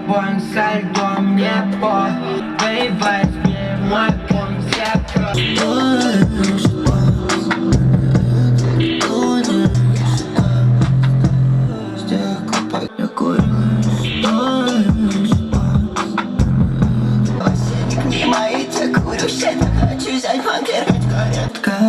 тобой со льдом не пой. Возьми мой пункт, я хочу взять пакет, городка.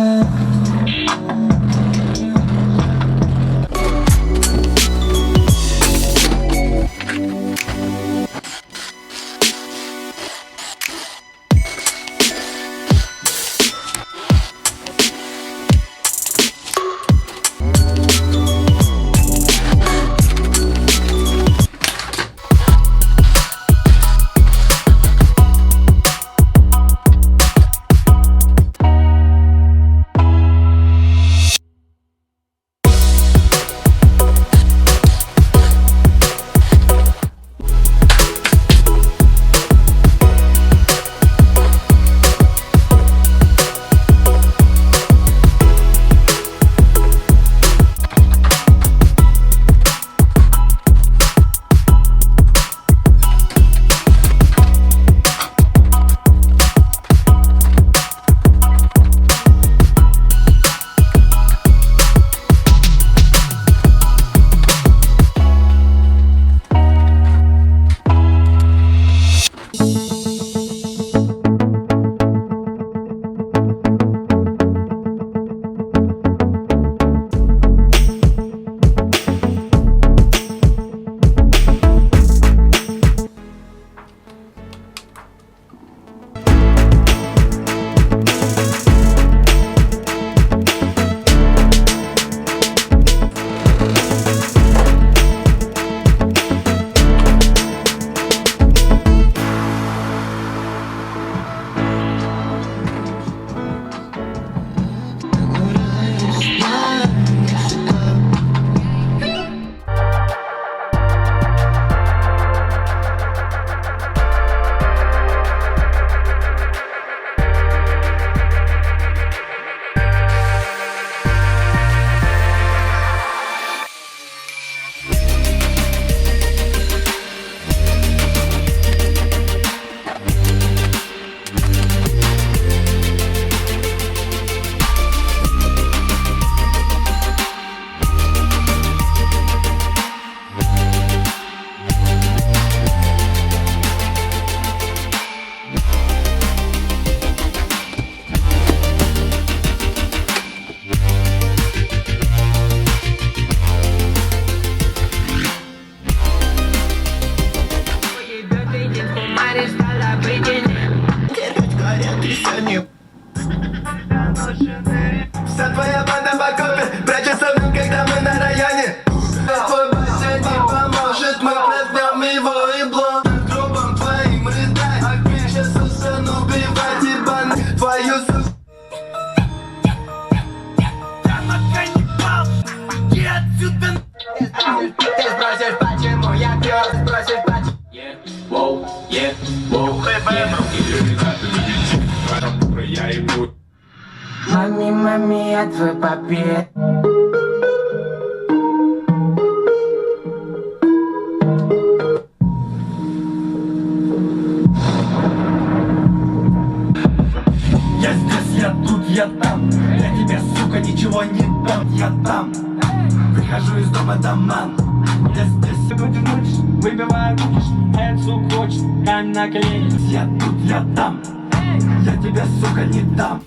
Вся твоя банда в окопе прячется в нем, когда мы на районе. Твой батя не поможет, мы проснем его и блок. Трубам твоим рыдай, огонь сейчас устану убивать ебаный твою суку. Иди отсюда. Ты спросишь, почему я пью, ты спросишь, почему. Мами, мами, я твой папе. Я здесь, я тут, я там. Я тебе, сука, ничего не дам. Я там. Выхожу из дома, доман. Я здесь. Будешь мучить, выбиваю будешь, этот сук хочет, камень на колени. Я тут, я там. Я тебе, сука, не дам.